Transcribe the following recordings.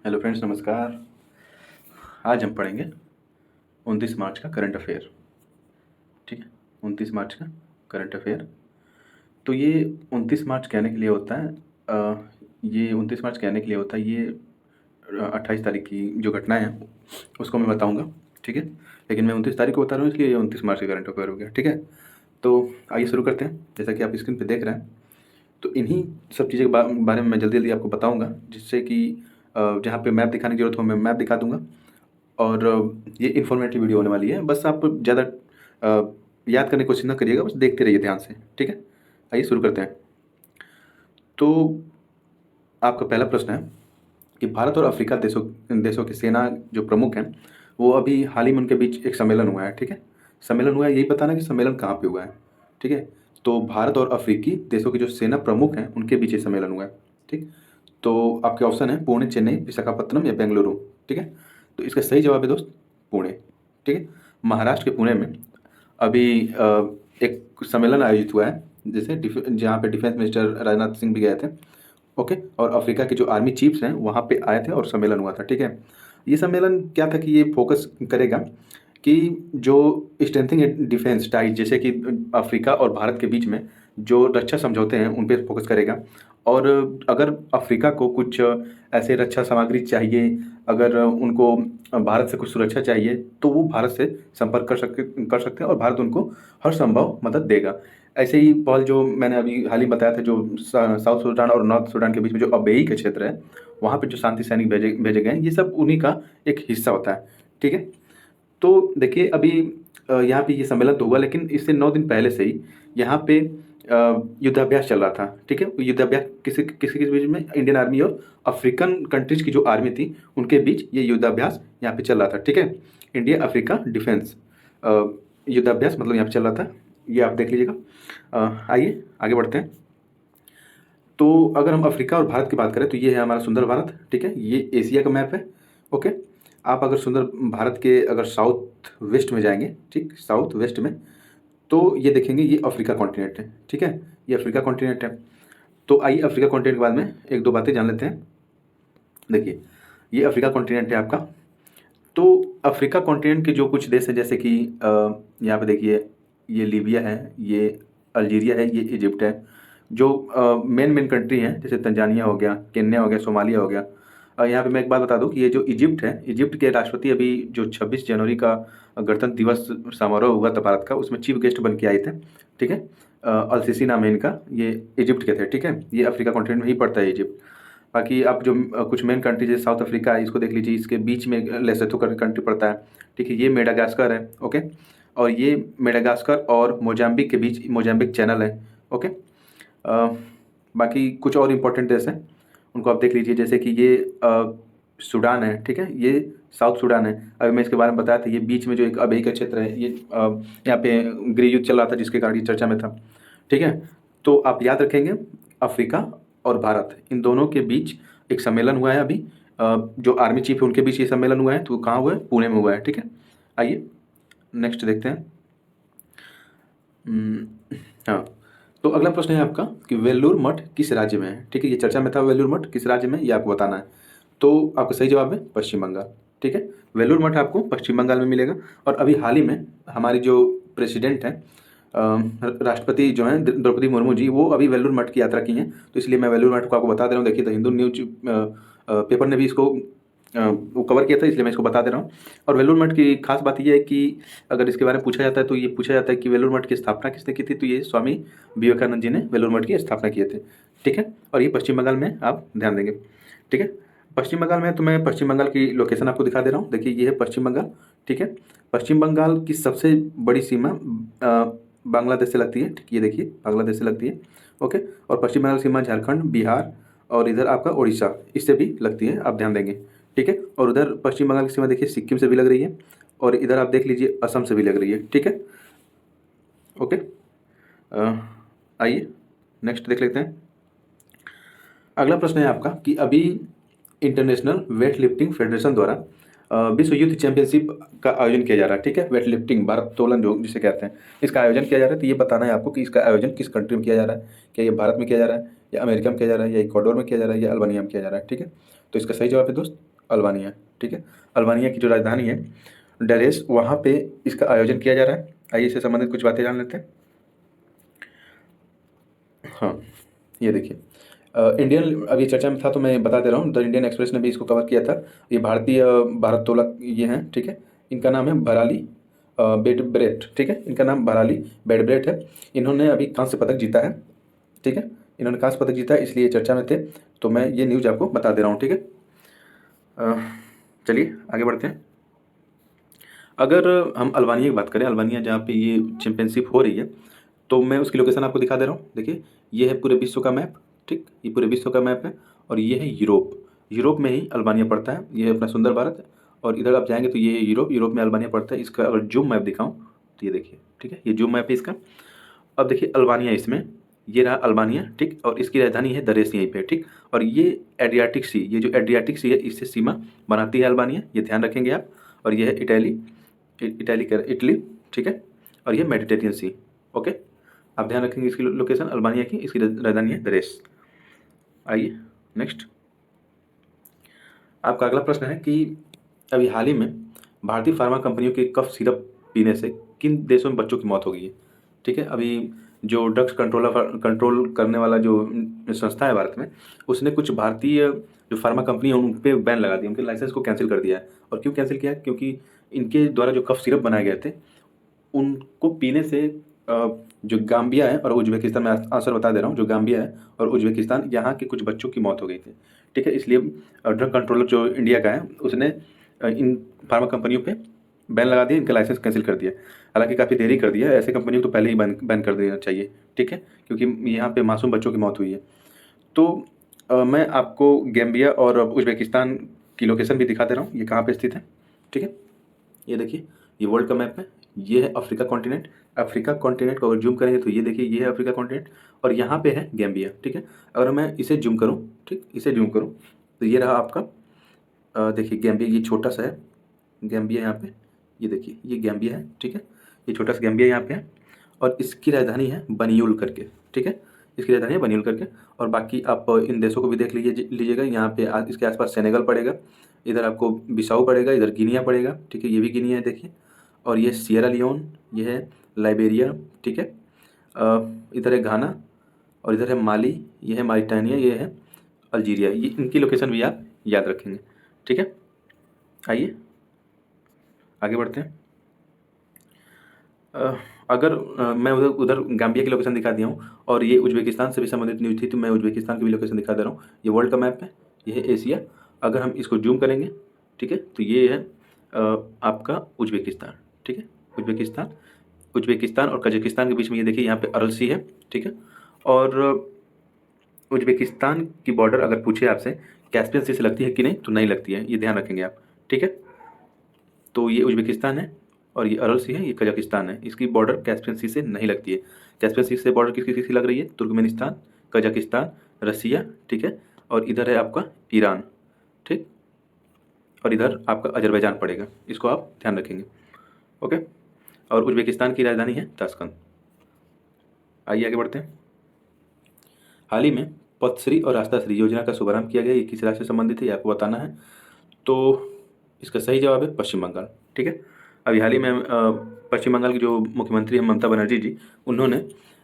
Hello friends, नमस्कार। आज हम पढ़ेंगे 29 मार्च का करंट अफेयर। ठीक है, 29 मार्च का करंट अफेयर। तो ये 29 मार्च कहने के लिए होता है ये 29 मार्च कहने के लिए होता है ये 28 तारीख की जो घटनाएं हैं उसको मैं बताऊंगा। ठीक है, लेकिन मैं 29 तारीख को बता रहा हूँ इसलिए ये 29 मार्च का करंट अफेयर हो गया। ठीक है, तो आइए शुरू करते हैं। जैसा कि आप स्क्रीन पे देख रहे हैं, तो इन्हीं सब चीज़ों के बारे में मैं जल्दी जल्दी आपको बताऊंगा, जिससे कि जहाँ पे मैप दिखाने की जरूरत हो मैं मैप दिखा दूंगा। और ये इन्फॉर्मेटिव वीडियो होने वाली है। बस आप ज़्यादा याद करने की कोशिश ना करिएगा, बस देखते रहिए ध्यान से। ठीक है, आइए शुरू करते हैं। तो आपका पहला प्रश्न है कि भारत और अफ्रीका देशों देशों की सेना जो प्रमुख हैं, वो अभी हाल ही में उनके बीच एक सम्मेलन हुआ है। ठीक है, सम्मेलन हुआ है, यही बताना कि सम्मेलन कहाँ पे हुआ है। ठीक है, तो भारत और अफ्रीकी देशों की जो सेना प्रमुख हैं उनके बीच ये सम्मेलन हुआ है। ठीक, तो आपके ऑप्शन है पुणे, चेन्नई, विशाखापत्तनम या बेंगलुरु। ठीक है, तो इसका सही जवाब है दोस्त पुणे। ठीक है, महाराष्ट्र के पुणे में अभी एक सम्मेलन आयोजित हुआ है, जैसे जहाँ पे डिफेंस मिनिस्टर राजनाथ सिंह भी गए थे। ओके, और अफ्रीका के जो आर्मी चीफ्स हैं वहाँ पे आए थे और सम्मेलन हुआ था। ठीक है, ये सम्मेलन क्या था कि ये फोकस करेगा कि जो स्ट्रेंथिंग डिफेंस टाइज, जैसे कि अफ्रीका और भारत के बीच में जो रक्षा समझौते हैं उन पे फोकस करेगा। और अगर अफ्रीका को कुछ ऐसे रक्षा सामग्री चाहिए, अगर उनको भारत से कुछ सुरक्षा चाहिए, तो वो भारत से संपर्क कर सकते हैं और भारत उनको हर संभव मदद देगा। ऐसे ही पहल जो मैंने अभी हाल ही बताया था, जो साउथ सूडान और नॉर्थ सूडान के बीच में जो अबेई का क्षेत्र है, वहाँ पे जो शांति सैनिक भेजे भेजे गए हैं, ये सब उन्हीं का एक हिस्सा होता है। ठीक है, तो देखिए अभी यहाँ पे ये सम्मेलन तो हुआ, लेकिन इससे 9 दिन पहले से ही यहाँ पे युद्धाभ्यास चल रहा था। ठीक है, युद्धाभ्यास किसी किसी के बीच में, इंडियन आर्मी और अफ्रीकन कंट्रीज की जो आर्मी थी उनके बीच ये युद्धाभ्यास यहाँ पे चल रहा था। ठीक है, इंडिया अफ्रीका डिफेंस युद्धाभ्यास मतलब यहाँ पे चल रहा था, ये आप देख लीजिएगा। आइए आगे बढ़ते हैं। तो अगर हम अफ्रीका और भारत की बात करें तो ये है हमारा सुंदर भारत। ठीक है, ये एशिया का मैप है। ओके, आप अगर सुंदर भारत के अगर साउथ वेस्ट में जाएंगे, ठीक साउथ वेस्ट में, तो ये देखेंगे ये अफ्रीका कॉन्टिनेंट है। ठीक है, ये अफ्रीका कॉन्टिनेंट है। तो आइए अफ्रीका कॉन्टिनेंट के बारे में एक दो बातें जान लेते हैं। देखिए, ये अफ्रीका कॉन्टिनेंट है आपका। तो अफ्रीका कॉन्टिनेंट के जो कुछ देश हैं, जैसे कि यहाँ पे देखिए, ये लीबिया है, ये अल्जीरिया है, ये इजिप्ट है। जो मेन मेन कंट्री हैं, जैसे तंजानिया हो गया, केन्या हो गया, सोमालिया हो गया। यहाँ पे मैं एक बात बता दूं कि ये जो इजिप्ट है, इजिप्ट के राष्ट्रपति अभी जो 26 जनवरी का गणतंत्र दिवस समारोह हुआ था भारत का, उसमें चीफ गेस्ट बन के आए थे। ठीक है, अल सीसी नाम है इनका, ये इजिप्ट के थे। ठीक है, ये अफ्रीका कॉन्टिनेंट में ही पड़ता है इजिप्ट। बाकी आप जो कुछ मेन कंट्री जैसे साउथ अफ्रीका है, इसको देख लीजिए, इसके बीच में लेसोथो कंट्री पड़ता है। ठीक है, ये मेडागास्कर है। ओके, और ये मेडागास्कर और मोजाम्बिक के बीच मोजाम्बिक चैनल है। ओके, बाकी कुछ और इम्पोर्टेंट देश हैं, उनको आप देख लीजिए, जैसे कि ये सूडान है। ठीक है, ये साउथ सूडान है। अभी मैं इसके बारे में बताया था, ये बीच में जो एक अबेई का क्षेत्र है, ये यहाँ पे गृह युद्ध चल रहा था जिसके कारण ये चर्चा में था। ठीक है, तो आप याद रखेंगे अफ्रीका और भारत, इन दोनों के बीच एक सम्मेलन हुआ है अभी। जो आर्मी चीफ है उनके बीच ये सम्मेलन हुआ है, तो कहाँ हुआ है? पुणे में हुआ है। ठीक है, आइए नेक्स्ट देखते हैं। हाँ, तो अगला प्रश्न है आपका कि वेल्लूर मठ किस राज्य में है। ठीक है, ये चर्चा में था, वेल्लूर मठ किस राज्य में, ये आपको बताना है। तो आपका सही जवाब है पश्चिम बंगाल। ठीक है, वेल्लूर मठ आपको पश्चिम बंगाल में मिलेगा। और अभी हाल ही में हमारी जो प्रेसिडेंट हैं, राष्ट्रपति जो हैं द्रौपदी मुर्मू जी, वो अभी वेल्लूर मठ की यात्रा की हैं, तो इसलिए मैं वेल्लूर मठ को आपको बता दे रहा हूँ। देखिए, द हिंदू न्यूज पेपर ने भी इसको वो कवर किया था, इसलिए मैं इसको बता दे रहा हूँ। और वेल्लूर मठ की खास बात यह है कि अगर इसके बारे में पूछा जाता है तो ये पूछा जाता है कि वेल्लूर मठ की स्थापना किसने की थी, तो ये स्वामी विवेकानंद जी ने वेल्लूर मठ की स्थापना किए थे। ठीक है, और ये पश्चिम बंगाल में आप ध्यान देंगे। ठीक है, पश्चिम बंगाल में तो मैं पश्चिम बंगाल की लोकेशन आपको दिखा दे रहा हूँ। देखिए, ये है पश्चिम बंगाल। ठीक है, पश्चिम बंगाल की सबसे बड़ी सीमा बांग्लादेश से लगती है। ठीक, ये देखिए बांग्लादेश से लगती है। ओके, और पश्चिम बंगाल सीमा झारखंड, बिहार और इधर आपका उड़ीसा, इससे भी लगती है, आप ध्यान देंगे। ठीक है, और उधर पश्चिम बंगाल की सीमा देखिए सिक्किम से भी लग रही है, और इधर आप देख लीजिए असम से भी लग रही है। ठीक है, ओके, आइए नेक्स्ट देख लेते हैं। अगला प्रश्न है आपका कि अभी इंटरनेशनल वेट लिफ्टिंग फेडरेशन द्वारा विश्व युद्ध चैंपियनशिप का आयोजन किया जा रहा है। ठीक है, वेट लिफ्टिंग भारोत्तोलन जो जिसे कहते हैं, इसका आयोजन किया जा रहा है। तो ये बताना है आपको कि इसका आयोजन किस कंट्री में किया जा रहा है। क्या ये भारत में किया जा रहा है, या अमेरिका में किया जा रहा है, या इक्वाडोर में किया जा रहा है, या अल्बानिया में किया जा रहा है। ठीक है, तो इसका सही जवाब है दोस्त अल्बानिया, ठीक है। अल्बानिया की जो राजधानी है डरेस, वहाँ पे इसका आयोजन किया जा रहा है। आइए इससे संबंधित कुछ बातें जान लेते हैं। हाँ, ये देखिए इंडियन, अभी चर्चा में था तो मैं बता दे रहा हूँ, द इंडियन एक्सप्रेस ने भी इसको कवर किया था। ये भारतीय भारत्तोलक ये हैं, ठीक है। इनका नाम है भराली बेडब्रेट, ठीक है। इनका नाम भराली बेडब्रेट है। इन्होंने अभी कांस्य पदक जीता है, ठीक है। इन्होंने कांस्य पदक जीता है, इसलिए चर्चा में थे, तो मैं ये न्यूज़ आपको बता दे रहा हूँ, ठीक है। चलिए आगे बढ़ते हैं। अगर हम अल्बानिया की बात करें, अल्बानिया जहाँ पे ये चैंपियनशिप हो रही है, तो मैं उसकी लोकेशन आपको दिखा दे रहा हूँ। देखिए ये है पूरे विश्व का मैप, ठीक। ये पूरे विश्व का मैप है और ये है यूरोप। यूरोप में ही अल्बानिया पड़ता है। ये है अपना सुंदर भारत, और इधर आप जाएंगे तो ये है यूरोप। यूरोप में अल्बानिया पड़ता है। इसका अगर जूम मैप दिखाऊँ तो ये देखिए, ठीक है। ये जूम मैप है इसका। अब देखिए अल्बानिया इसमें, ये रहा अल्बानिया, ठीक। और इसकी राजधानी है दरेस यहीं पे, ठीक। और ये एड्रियाटिक सी, ये जो एड्रियाटिक सी है इससे सीमा बनाती है अल्बानिया, ये ध्यान रखेंगे आप। और ये है इटली, ठीक है। और ये मेडिटेरियन सी, ओके। आप ध्यान रखेंगे इसकी लोकेशन अल्बानिया की। इसकी राजधानी है दरेस। आइए नेक्स्ट, आपका अगला प्रश्न है कि अभी हाल ही में भारतीय फार्मा कंपनियों के कफ सिरप पीने से किन देशों में बच्चों की मौत हो गई है, ठीक है। अभी जो ड्रग्स कंट्रोल करने वाला जो संस्था है भारत में, उसने कुछ भारतीय जो फार्मा कंपनी है उन पर बैन लगा दिया, उनके लाइसेंस को कैंसिल कर दिया है। और क्यों कैंसिल किया है? क्योंकि इनके द्वारा जो कफ सिरप बनाए गए थे उनको पीने से जो गाम्बिया है और उज्बेकिस्तान में, आंसर बता दे रहा हूँ, जो गाम्बिया है और उज्बेकिस्तान, यहाँ के कुछ बच्चों की मौत हो गई थी, ठीक है। इसलिए ड्रग कंट्रोलर जो इंडिया का है उसने इन फार्मा कंपनियों पे बैन लगा दिया, इनका लाइसेंस कैंसिल कर दिया। हालांकि काफ़ी देरी कर दिया है, ऐसे कंपनियों को तो पहले ही बैन कर देना चाहिए, ठीक है, क्योंकि यहाँ पे मासूम बच्चों की मौत हुई है। तो मैं आपको गैम्बिया और उज्बेकिस्तान की लोकेशन भी दिखा दे रहा हूँ, ये कहाँ पे स्थित है, ठीक है। ये देखिए ये वर्ल्ड का मैप है। ये है अफ्रीका कॉन्टिनेंट। अफ्रीका कॉन्टिनेंट को अगर जूम करेंगे तो ये देखिए, ये है अफ्रीका कॉन्टिनेंट और यहाँ पे है गैम्बिया, ठीक है। अगर मैं इसे जूम करूँ, ठीक, इसे जूम करूँ तो ये रहा आपका, देखिए गैम्बिया, ये छोटा सा है गैम्बिया यहाँ पे, ये देखिए ये गैम्बिया है, ठीक है। ये छोटा सा गैम्बिया यहाँ पे है और इसकी राजधानी है बनियुल करके, ठीक है। इसकी राजधानी है बनियुल करके। और बाकी आप इन देशों को भी देख लीजिएगा। यहाँ पे इसके आसपास सेनेगल पड़ेगा, इधर आपको बिसाऊ पड़ेगा, इधर गिनिया पड़ेगा, ठीक है। ये भी गिनिया है देखिए। और ये सियरा लियोन, ये है लाइबेरिया, ठीक है। इधर है घाना और इधर है माली, ये है मारिटानिया, ये है अल्जीरिया। ये इनकी लोकेशन भी आप याद रखेंगे, ठीक है। आइए आगे बढ़ते हैं। अगर मैं उधर उधर गाम्बिया की लोकेशन दिखा दिया हूँ और ये उज्बेकिस्तान से भी संबंधित न्यूज़ थी, तो मैं उज्बेकिस्तान की भी लोकेशन दिखा दे रहा हूँ। ये वर्ल्ड का मैप है, ये है एशिया। अगर हम इसको जूम करेंगे, ठीक है, तो ये है आपका उज्बेकिस्तान, ठीक है। उज्बेकिस्तान और कजाकिस्तान के बीच में ये देखिए यहाँ पे अरल सी है, ठीक है। और उज्बेकिस्तान की बॉर्डर अगर पूछे आपसे कैस्पियन सी से लगती है कि नहीं, तो नहीं लगती है, ये ध्यान रखेंगे आप, ठीक है। तो ये उज्बेकिस्तान है और ये अरल सी है, ये कजाकिस्तान है। इसकी बॉर्डर कैस्पियन सी से नहीं लगती है। कैस्पियन सी से बॉर्डर किसकी किसकी लग रही है? तुर्कमेनिस्तान, कजाकिस्तान, रसिया, ठीक है। और इधर है आपका ईरान, ठीक। और इधर आपका अजरबैजान पड़ेगा, इसको आप ध्यान रखेंगे, ओके। और उज्बेकिस्तान की राजधानी है ताशकंद। आइए आगे बढ़ते हैं। हाल ही में पथश्री और रास्ताश्री योजना का शुभारंभ किया गया। ये किस राज्य से संबंधित है, ये आपको बताना है। तो इसका सही जवाब है पश्चिम बंगाल, ठीक है। अभी हाल ही में पश्चिम बंगाल की जो मुख्यमंत्री हैं ममता बनर्जी जी, उन्होंने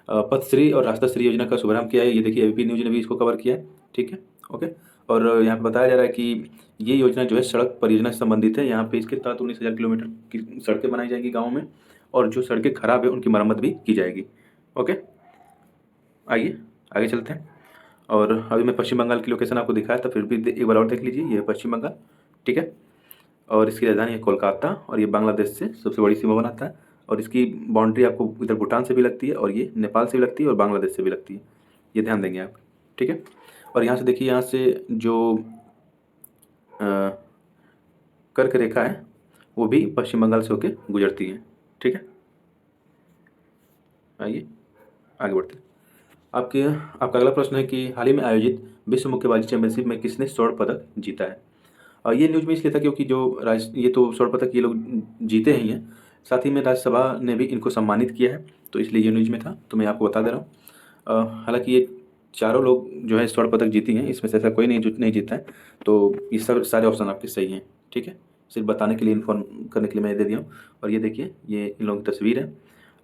पथश्री और रास्ताश्री योजना का शुभारंभ किया है। ये देखिए एबीपी न्यूज़ ने भी इसको कवर किया है, ठीक है, ओके। और यहाँ पे बताया जा रहा है कि ये योजना जो है सड़क परियोजना से संबंधित है। यहाँ पे इसके तहत 19,000 किलोमीटर की सड़कें बनाई जाएंगी गाँव में, और जो सड़कें खराब है उनकी मरम्मत भी की जाएगी, ओके। आइए आगे चलते हैं। और अभी मैं पश्चिम बंगाल की लोकेशन आपको दिखाया था, फिर भी एक बार और देख लीजिए। ये है पश्चिम बंगाल, ठीक है। और इसकी राजधानी है कोलकाता और ये बांग्लादेश से सबसे बड़ी सीमा बनाता है। और इसकी बाउंड्री आपको इधर भूटान से भी लगती है और ये नेपाल से भी लगती है और बांग्लादेश से भी लगती है, ये ध्यान देंगे आप, ठीक है। और यहाँ से देखिए, यहाँ से जो कर्क रेखा है वो भी पश्चिम बंगाल से होकर गुजरती है, ठीक है। आइए आगे बढ़ते हैं। आपका अगला प्रश्न है कि हाल ही में आयोजित विश्व मुक्केबाजी चैंपियनशिप में किसने स्वर्ण पदक जीता है। और ये न्यूज़ में इसलिए था क्योंकि ये तो स्वर्ण पदक ये लोग जीते ही हैं, साथ ही में राज्यसभा ने भी इनको सम्मानित किया है, तो इसलिए ये न्यूज़ में था, तो मैं आपको बता दे रहा हूँ। हालांकि ये चारों लोग जो है स्वर्ण पदक जीती हैं, इसमें से ऐसा कोई नहीं जीता है। तो ये सब सारे ऑप्शन आपके सही हैं, ठीक है। सिर्फ बताने के लिए, इन्फॉर्म करने के लिए मैं दे दिया हूँ। और ये देखिए, ये इन लोगों की तस्वीर है,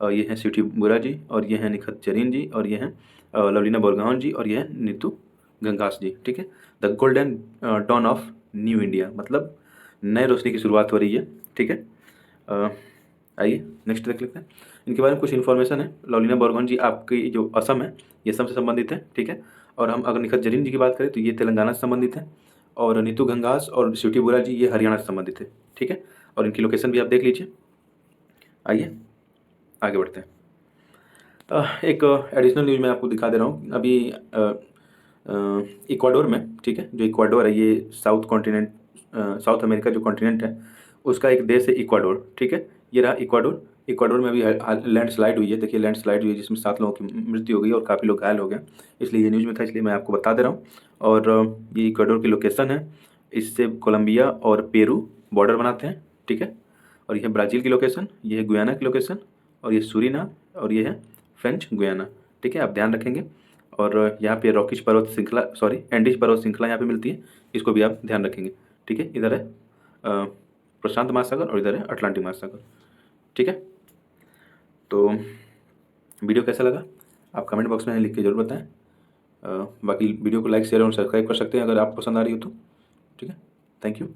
और ये हैं स्वीटी बुरा जी, और ये हैं निखत जरीन जी, और ये हैं लवलीना बोरगोहाइन जी, और ये है नीतू घंघास जी, ठीक है। The golden dawn of new India, मतलब नए रोशनी की शुरुआत हो रही है, ठीक है। आइए नेक्स्ट देख लेते हैं। इनके बारे में कुछ इन्फॉर्मेशन है। लवलीना बोरगोहाइन जी आपकी जो असम है, ये असम से संबंधित है, ठीक है। और हम अगर निखत जरीन जी की बात करें तो ये तेलंगाना से संबंधित है, और नीतू घंघास और स्वीटी बुरा जी ये हरियाणा से संबंधित है, ठीक है। और इनकी लोकेशन भी आप देख लीजिए। आइए आगे बढ़ते हैं। एक एडिशनल न्यूज़ मैं आपको दिखा दे रहा हूँ अभी। इक्वाडोर में, ठीक है, जो इक्वाडोर है ये साउथ कॉन्टिनेंट, साउथ अमेरिका जो कॉन्टिनेंट है उसका एक देश है इक्वाडोर, ठीक है। ये रहा इक्वाडोर। इक्वाडोर में अभी लैंडस्लाइड हुई है, देखिए लैंडस्लाइड हुई है जिसमें 7 लोगों की मृत्यु हो गई और काफ़ी लोग घायल हो गए। इसलिए ये न्यूज़ में था, इसलिए मैं आपको बता दे रहा हूँ। और ये इक्वाडोर की लोकेशन है, इससे कोलंबिया और पेरू बॉर्डर बनाते हैं, ठीक है। और ये है ब्राज़ील की लोकेशन, ये है गुयाना की लोकेशन, और ये सूरीनाम, और ये है फ्रेंच गुयाना, ठीक है। आप ध्यान रखेंगे। और यहाँ पे रॉकीज पर्वत श्रृंखला, सॉरी एंडीज पर्वत श्रृंखला यहाँ पे मिलती है, इसको भी आप ध्यान रखेंगे, ठीक है। इधर है प्रशांत महासागर और इधर है अटलांटिक महासागर, ठीक है। तो वीडियो कैसा लगा आप कमेंट बॉक्स में लिख के जरूर बताएं। बाकी वीडियो को लाइक शेयर और सब्सक्राइब कर सकते हैं अगर आपको पसंद आ रही हो तो, ठीक है। Thank you.